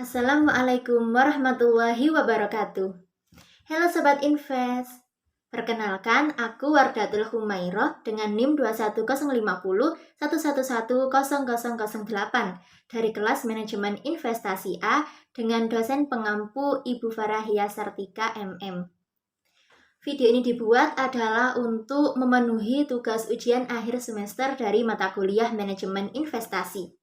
Assalamualaikum warahmatullahi wabarakatuh. Halo Sobat Invest. Perkenalkan, aku Wardatul Humairah dengan NIM 21050111008 dari kelas Manajemen Investasi A dengan dosen pengampu Ibu Farahia Sartika MM. Video ini dibuat adalah untuk memenuhi tugas ujian akhir semester dari mata kuliah Manajemen Investasi.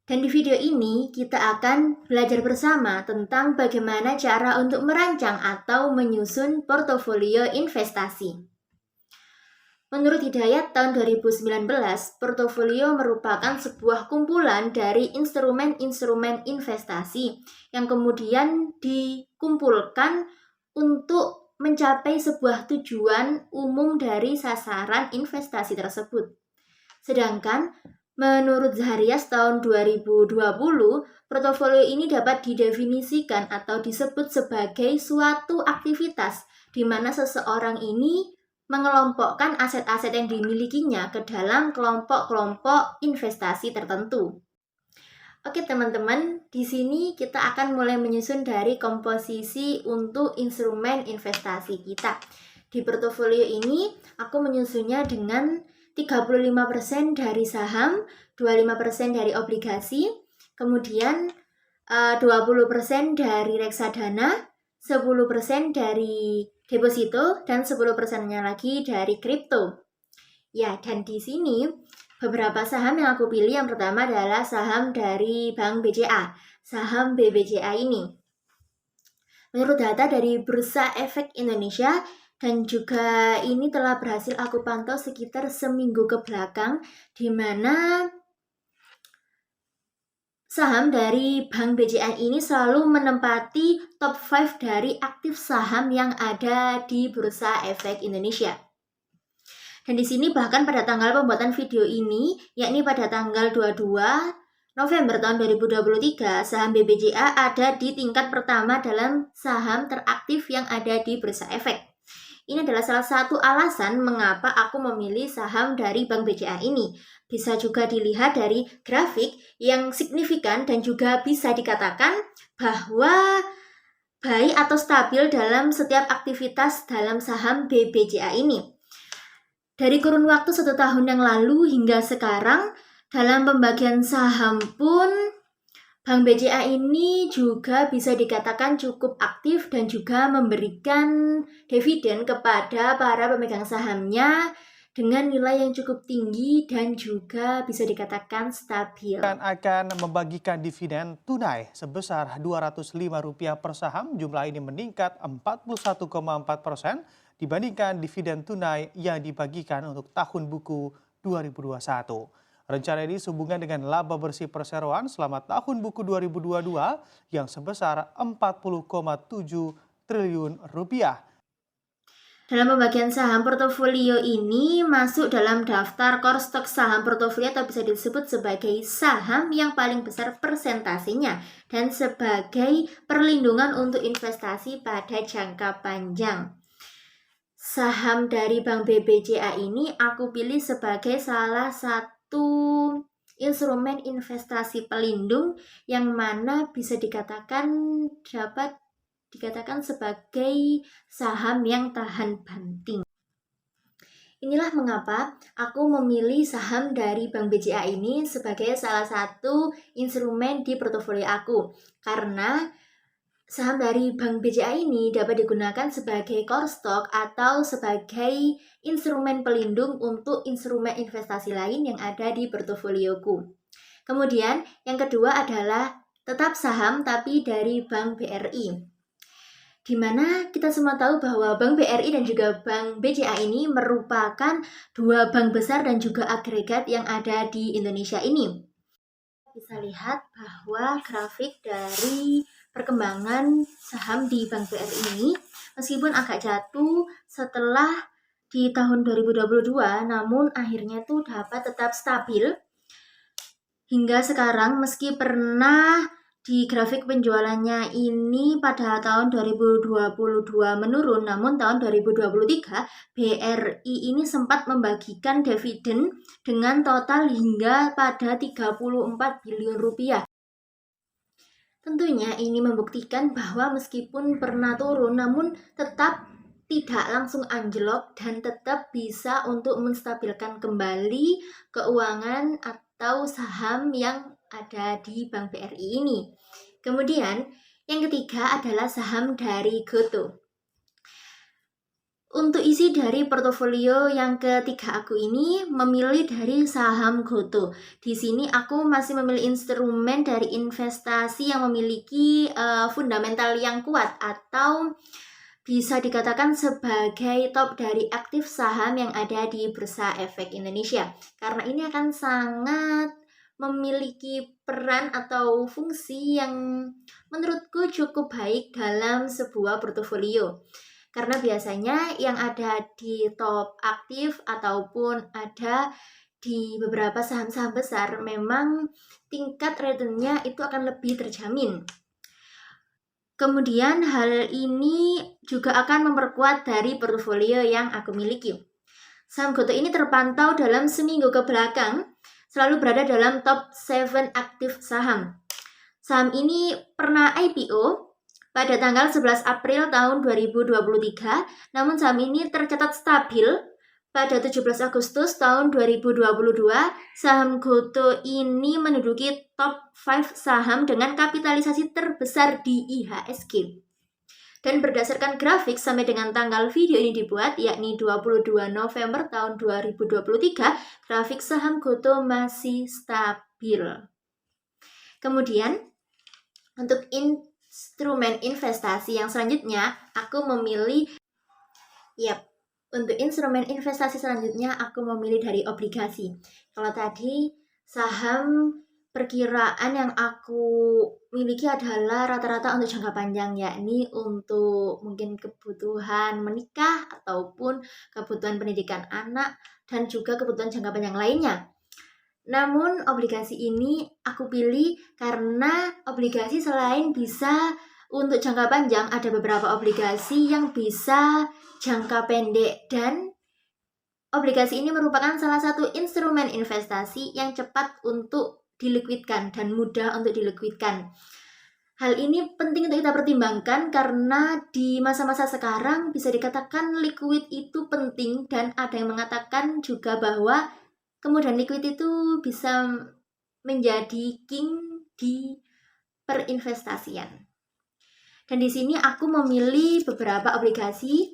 Dan di video ini kita akan belajar bersama tentang bagaimana cara untuk merancang atau menyusun portofolio investasi. Menurut Hidayat tahun 2019, portofolio merupakan sebuah kumpulan dari instrumen-instrumen investasi yang kemudian dikumpulkan untuk mencapai sebuah tujuan umum dari sasaran investasi tersebut. Sedangkan menurut Zaharias tahun 2020, portofolio ini dapat didefinisikan atau disebut sebagai suatu aktivitas di mana seseorang ini mengelompokkan aset-aset yang dimilikinya ke dalam kelompok-kelompok investasi tertentu. Oke teman-teman, di sini kita akan mulai menyusun dari komposisi untuk instrumen investasi kita. Di portofolio ini, aku menyusunnya dengan 35% dari saham, 25% dari obligasi, kemudian 20% dari reksadana, 10% dari deposito, dan 10%-nya lagi dari kripto. Ya, dan di sini beberapa saham yang aku pilih, yang pertama adalah saham dari Bank BCA, saham BBCA ini. Menurut data dari Bursa Efek Indonesia, dan juga ini telah berhasil aku pantau sekitar seminggu ke belakang, di mana saham dari Bank BCA ini selalu menempati top 5 dari aktif saham yang ada di Bursa Efek Indonesia. Dan di sini bahkan pada tanggal pembuatan video ini, yakni pada tanggal 22 November tahun 2023, saham BBCA ada di tingkat pertama dalam saham teraktif yang ada di Bursa Efek. Ini adalah salah satu alasan mengapa aku memilih saham dari Bank BCA ini. Bisa juga dilihat dari grafik yang signifikan dan juga bisa dikatakan bahwa baik atau stabil dalam setiap aktivitas dalam saham BBCA ini. Dari kurun waktu 1 tahun yang lalu hingga sekarang, dalam pembagian saham pun Bank BCA ini juga bisa dikatakan cukup aktif dan juga memberikan dividen kepada para pemegang sahamnya dengan nilai yang cukup tinggi dan juga bisa dikatakan stabil. Akan membagikan dividen tunai sebesar Rp205 per saham. Jumlah ini meningkat 41,4% dibandingkan dividen tunai yang dibagikan untuk tahun buku 2021. Rencana ini sehubungan dengan laba bersih perseroan selama tahun buku 2022 yang sebesar Rp40,7 triliun. Dalam pembagian saham portofolio ini masuk dalam daftar core stock saham portofolio atau bisa disebut sebagai saham yang paling besar persentasenya dan sebagai perlindungan untuk investasi pada jangka panjang. Saham dari Bank BBCA ini aku pilih sebagai salah satu instrumen investasi pelindung yang mana bisa dikatakan dapat dikatakan sebagai saham yang tahan banting. Inilah mengapa aku memilih saham dari Bank BCA ini sebagai salah satu instrumen di portofolio aku, karena saham dari Bank BCA ini dapat digunakan sebagai core stock atau sebagai instrumen pelindung untuk instrumen investasi lain yang ada di portofolioku. Kemudian yang kedua adalah tetap saham tapi dari Bank BRI. Di mana kita semua tahu bahwa Bank BRI dan juga Bank BCA ini merupakan dua bank besar dan juga agregat yang ada di Indonesia ini. Bisa lihat bahwa grafik dari perkembangan saham di Bank BRI ini meskipun agak jatuh setelah di tahun 2022, namun akhirnya tuh dapat tetap stabil hingga sekarang, meski pernah di grafik penjualannya ini pada tahun 2022 menurun, namun tahun 2023 BRI ini sempat membagikan dividen dengan total hingga pada 34 biliun rupiah. Tentunya ini membuktikan bahwa meskipun pernah turun namun tetap tidak langsung anjlok dan tetap bisa untuk menstabilkan kembali keuangan atau saham yang ada di Bank BRI ini. Kemudian yang ketiga adalah saham dari GoTo. Untuk isi dari portofolio yang ketiga aku ini memilih dari saham GoTo. Di sini aku masih memilih instrumen dari investasi yang memiliki fundamental yang kuat atau bisa dikatakan sebagai top dari aktif saham yang ada di Bursa Efek Indonesia. Karena ini akan sangat memiliki peran atau fungsi yang menurutku cukup baik dalam sebuah portofolio. Karena biasanya yang ada di top aktif ataupun ada di beberapa saham-saham besar memang tingkat returnnya itu akan lebih terjamin. Kemudian hal ini juga akan memperkuat dari portofolio yang aku miliki. Saham GoTo ini terpantau dalam seminggu ke belakang selalu berada dalam top 7 aktif saham. Saham ini pernah IPO pada tanggal 11 April tahun 2023, namun saham ini tercatat stabil pada 17 Agustus tahun 2022. Saham GoTo ini menduduki top 5 saham dengan kapitalisasi terbesar di IHSG. Dan berdasarkan grafik sampai dengan tanggal video ini dibuat, yakni 22 November tahun 2023, grafik saham GoTo masih stabil. Kemudian, untuk instrumen investasi yang selanjutnya, aku memilih untuk instrumen investasi selanjutnya aku memilih dari obligasi. Kalau tadi saham perkiraan yang aku miliki adalah rata-rata untuk jangka panjang, yakni untuk mungkin kebutuhan menikah ataupun kebutuhan pendidikan anak dan juga kebutuhan jangka panjang lainnya. Namun obligasi ini aku pilih karena obligasi selain bisa untuk jangka panjang, ada beberapa obligasi yang bisa jangka pendek dan obligasi ini merupakan salah satu instrumen investasi yang cepat untuk dilikuidkan dan mudah untuk dilikuidkan. Hal ini penting untuk kita pertimbangkan karena di masa-masa sekarang bisa dikatakan liquid itu penting dan ada yang mengatakan juga bahwa kemudian liquid itu bisa menjadi king di perinvestasian. Dan di sini aku memilih beberapa obligasi.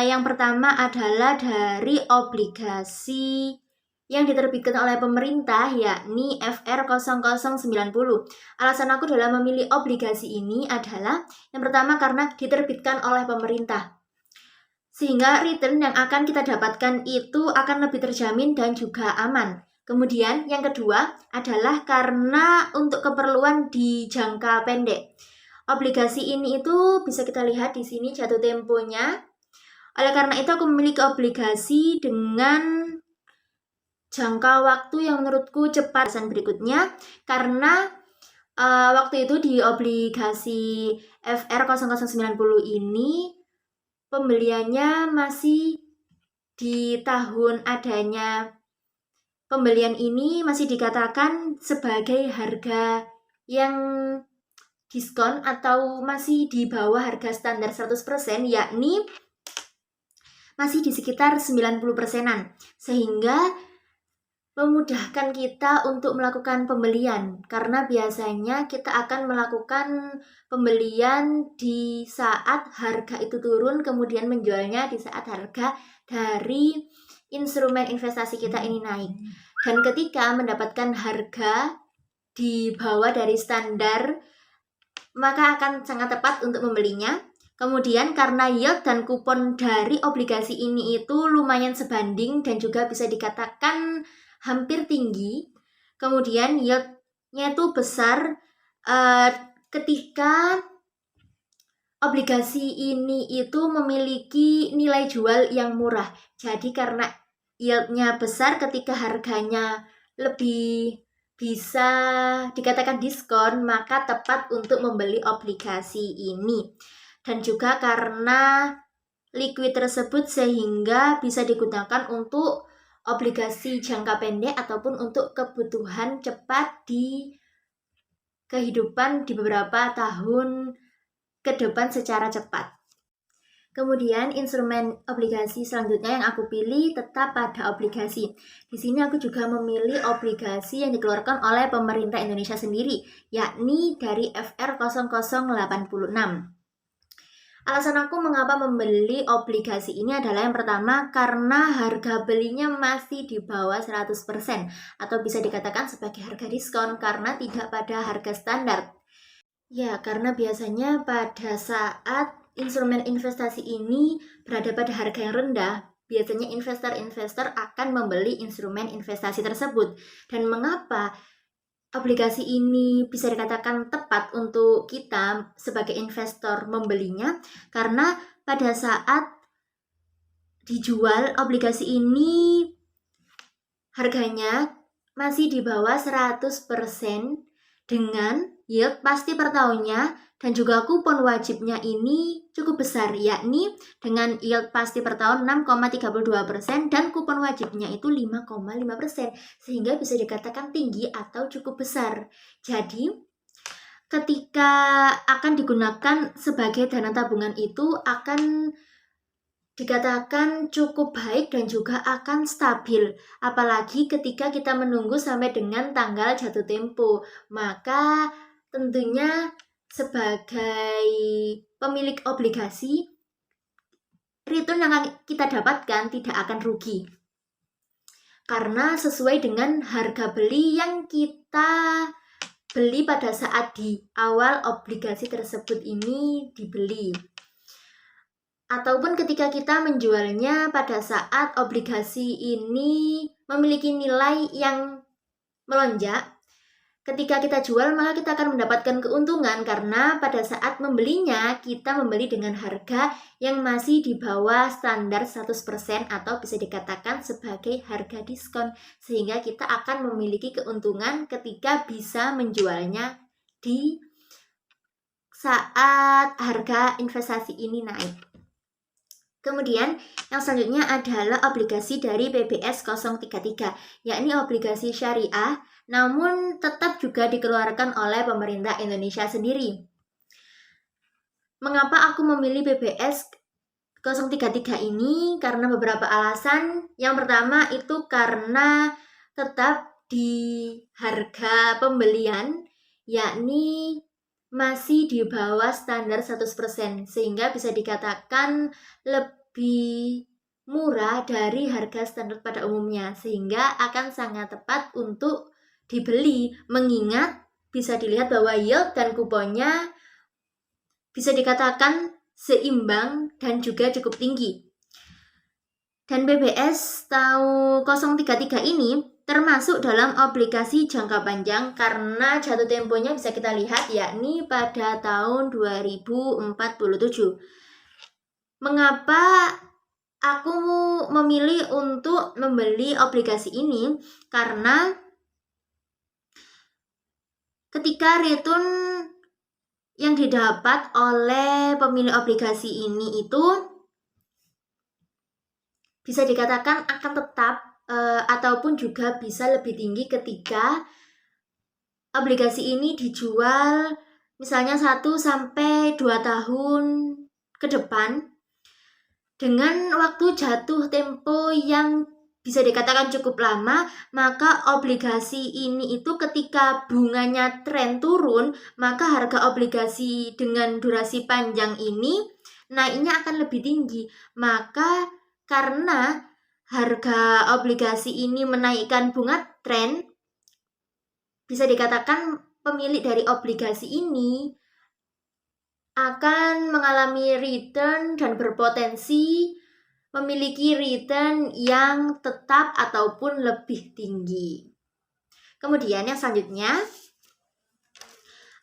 Yang pertama adalah dari obligasi yang diterbitkan oleh pemerintah, yakni FR0090. Alasan aku dalam memilih obligasi ini adalah yang pertama karena diterbitkan oleh pemerintah, sehingga return yang akan kita dapatkan itu akan lebih terjamin dan juga aman. Kemudian yang kedua adalah karena untuk keperluan di jangka pendek. Obligasi ini itu bisa kita lihat di sini jatuh temponya. Oleh karena itu aku memiliki obligasi dengan jangka waktu yang menurutku cepat. Dan berikutnya karena waktu itu di obligasi FR0090 ini pembeliannya masih di tahun adanya pembelian ini masih dikatakan sebagai harga yang diskon atau masih di bawah harga standar 100%, yakni masih di sekitar 90%-an, sehingga memudahkan kita untuk melakukan pembelian karena biasanya kita akan melakukan pembelian di saat harga itu turun kemudian menjualnya di saat harga dari instrumen investasi kita ini naik. Dan ketika mendapatkan harga di bawah dari standar, maka akan sangat tepat untuk membelinya. Kemudian karena yield dan kupon dari obligasi ini itu lumayan sebanding dan juga bisa dikatakan hampir tinggi, kemudian yieldnya itu besar ketika obligasi ini itu memiliki nilai jual yang murah. Jadi karena yieldnya besar ketika harganya lebih bisa dikatakan diskon, maka tepat untuk membeli obligasi ini. Dan juga karena liquid tersebut sehingga bisa digunakan untuk obligasi jangka pendek ataupun untuk kebutuhan cepat di kehidupan di beberapa tahun ke depan secara cepat. Kemudian instrumen obligasi selanjutnya yang aku pilih tetap pada obligasi. Di sini aku juga memilih obligasi yang dikeluarkan oleh pemerintah Indonesia sendiri, yakni dari FR0086. Alasan aku mengapa membeli obligasi ini adalah yang pertama karena harga belinya masih di bawah 100% atau bisa dikatakan sebagai harga diskon karena tidak pada harga standar. Ya, karena biasanya pada saat instrumen investasi ini berada pada harga yang rendah, biasanya investor-investor akan membeli instrumen investasi tersebut. Dan mengapa obligasi ini bisa dikatakan tepat untuk kita sebagai investor membelinya? Karena pada saat dijual obligasi ini harganya masih di bawah 100% dengan yield pasti per tahunnya dan juga kupon wajibnya ini cukup besar, yakni dengan yield pasti per tahun 6,32% dan kupon wajibnya itu 5,5%, sehingga bisa dikatakan tinggi atau cukup besar. Jadi ketika akan digunakan sebagai dana tabungan itu akan dikatakan cukup baik dan juga akan stabil, apalagi ketika kita menunggu sampai dengan tanggal jatuh tempo. Maka tentunya sebagai pemilik obligasi, return yang kita dapatkan tidak akan rugi karena sesuai dengan harga beli yang kita beli pada saat di awal obligasi tersebut ini dibeli. Ataupun ketika kita menjualnya pada saat obligasi ini memiliki nilai yang melonjak, ketika kita jual maka kita akan mendapatkan keuntungan karena pada saat membelinya kita membeli dengan harga yang masih di bawah standar 100% atau bisa dikatakan sebagai harga diskon, sehingga kita akan memiliki keuntungan ketika bisa menjualnya di saat harga investasi ini naik. Kemudian yang selanjutnya adalah obligasi dari PBS 033, yakni obligasi syariah, namun tetap juga dikeluarkan oleh pemerintah Indonesia sendiri. Mengapa aku memilih PBS 033 ini? Karena beberapa alasan. Yang pertama itu karena tetap di harga pembelian, yakni masih di bawah standar 100%, sehingga bisa dikatakan lebih murah dari harga standar pada umumnya, sehingga akan sangat tepat untuk dibeli, mengingat bisa dilihat bahwa yield dan kuponnya bisa dikatakan seimbang dan juga cukup tinggi. Dan PBS tahun 033 ini termasuk dalam obligasi jangka panjang karena jatuh temponya bisa kita lihat yakni pada tahun 2047. Mengapa aku memilih untuk membeli obligasi ini? Karena ketika return yang didapat oleh pemilik obligasi ini itu bisa dikatakan akan tetap ataupun juga bisa lebih tinggi ketika obligasi ini dijual misalnya 1-2 tahun ke depan dengan waktu jatuh tempo yang bisa dikatakan cukup lama, maka obligasi ini itu ketika bunganya tren turun, maka harga obligasi dengan durasi panjang ini naiknya akan lebih tinggi. Maka karena harga obligasi ini menaikkan bunga tren, bisa dikatakan pemilik dari obligasi ini akan mengalami return dan berpotensi memiliki return yang tetap ataupun lebih tinggi. Kemudian yang selanjutnya,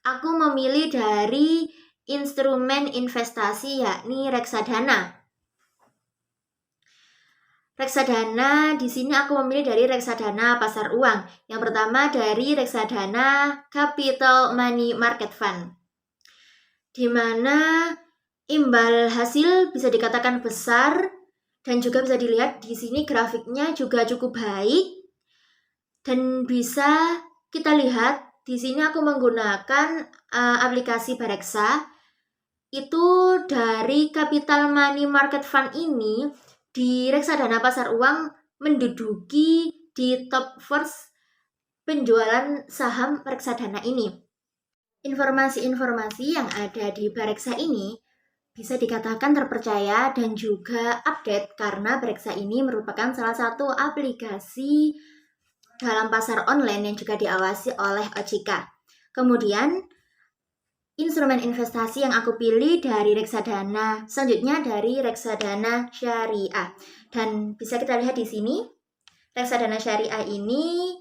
aku memilih dari instrumen investasi yakni reksadana. Reksadana di sini aku memilih dari reksadana pasar uang. Yang pertama dari reksadana Capital Money Market Fund, di mana imbal hasil bisa dikatakan besar dan juga bisa dilihat di sini grafiknya juga cukup baik dan bisa kita lihat di sini aku menggunakan aplikasi Bareksa. Itu dari Capital Money Market Fund ini di reksadana pasar uang menduduki di top first penjualan saham reksadana ini. Informasi-informasi yang ada di Bareksa ini bisa dikatakan terpercaya dan juga update karena Bareksa ini merupakan salah satu aplikasi dalam pasar online yang juga diawasi oleh OJK. Kemudian, instrumen investasi yang aku pilih dari reksadana, selanjutnya dari reksadana syariah. Dan bisa kita lihat di sini, reksadana syariah ini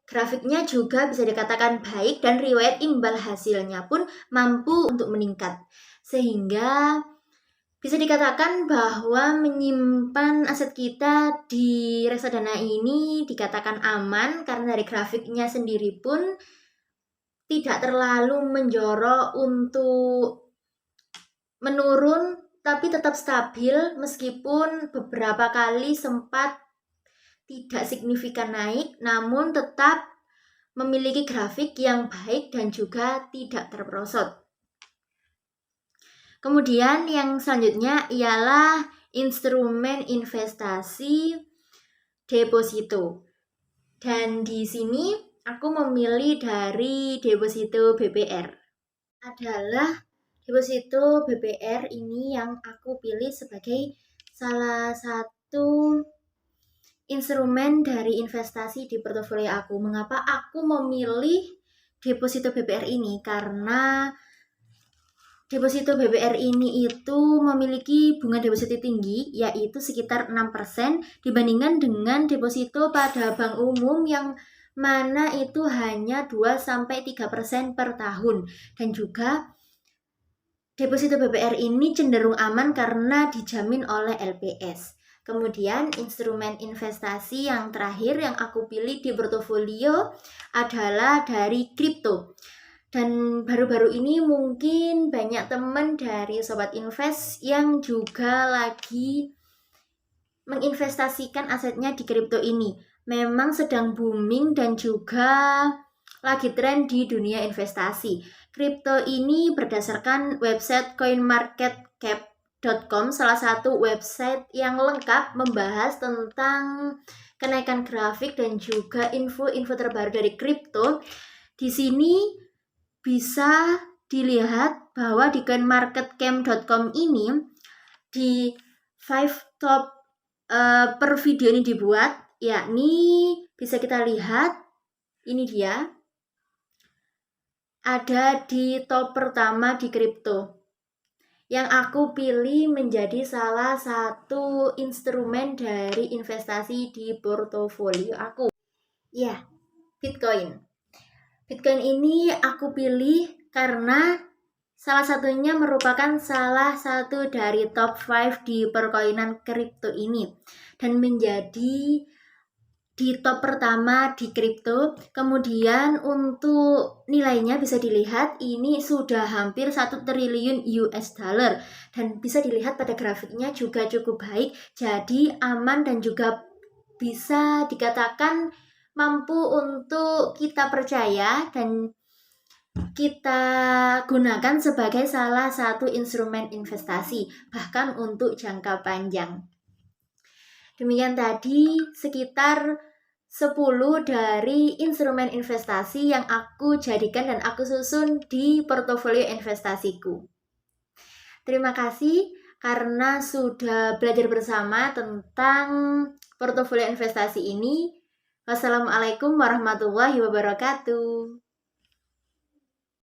grafiknya juga bisa dikatakan baik dan riwayat imbal hasilnya pun mampu untuk meningkat. Sehingga bisa dikatakan bahwa menyimpan aset kita di reksadana ini dikatakan aman karena dari grafiknya sendiri pun tidak terlalu menjorok untuk menurun, tapi tetap stabil meskipun beberapa kali sempat tidak signifikan naik, namun tetap memiliki grafik yang baik dan juga tidak terperosot. Kemudian yang selanjutnya ialah instrumen investasi deposito. Dan di sini aku memilih dari deposito BPR. Adalah deposito BPR ini yang aku pilih sebagai salah satu instrumen dari investasi di portofolio aku. Mengapa aku memilih deposito BPR ini? Karena deposito BPR ini itu memiliki bunga deposito tinggi, yaitu sekitar 6% dibandingkan dengan deposito pada bank umum yang mana itu hanya 2-3% per tahun. Dan juga deposito BPR ini cenderung aman karena dijamin oleh LPS. Kemudian instrumen investasi yang terakhir yang aku pilih di portofolio adalah dari kripto. Dan baru-baru ini mungkin banyak teman dari Sobat Invest yang juga lagi menginvestasikan asetnya di kripto ini. Memang sedang booming dan juga lagi tren di dunia investasi. Kripto ini berdasarkan website coinmarketcap.com, salah satu website yang lengkap membahas tentang kenaikan grafik dan juga info-info terbaru dari kripto. Di sini bisa dilihat bahwa di coinmarketcap.com ini di 5 top per video ini dibuat, yakni bisa kita lihat ini dia ada di top pertama di kripto yang aku pilih menjadi salah satu instrumen dari investasi di portofolio aku. Ya, Bitcoin. Bitcoin ini aku pilih karena salah satunya merupakan salah satu dari top 5 di perkoinan kripto ini dan menjadi di top pertama di kripto. Kemudian untuk nilainya bisa dilihat ini sudah hampir 1 triliun US dollar dan bisa dilihat pada grafiknya juga cukup baik, jadi aman dan juga bisa dikatakan mampu untuk kita percaya dan kita gunakan sebagai salah satu instrumen investasi bahkan untuk jangka panjang. Demikian tadi sekitar 10 dari instrumen investasi yang aku jadikan dan aku susun di portofolio investasiku. Terima kasih karena sudah belajar bersama tentang portofolio investasi ini. Wassalamualaikum warahmatullahi wabarakatuh.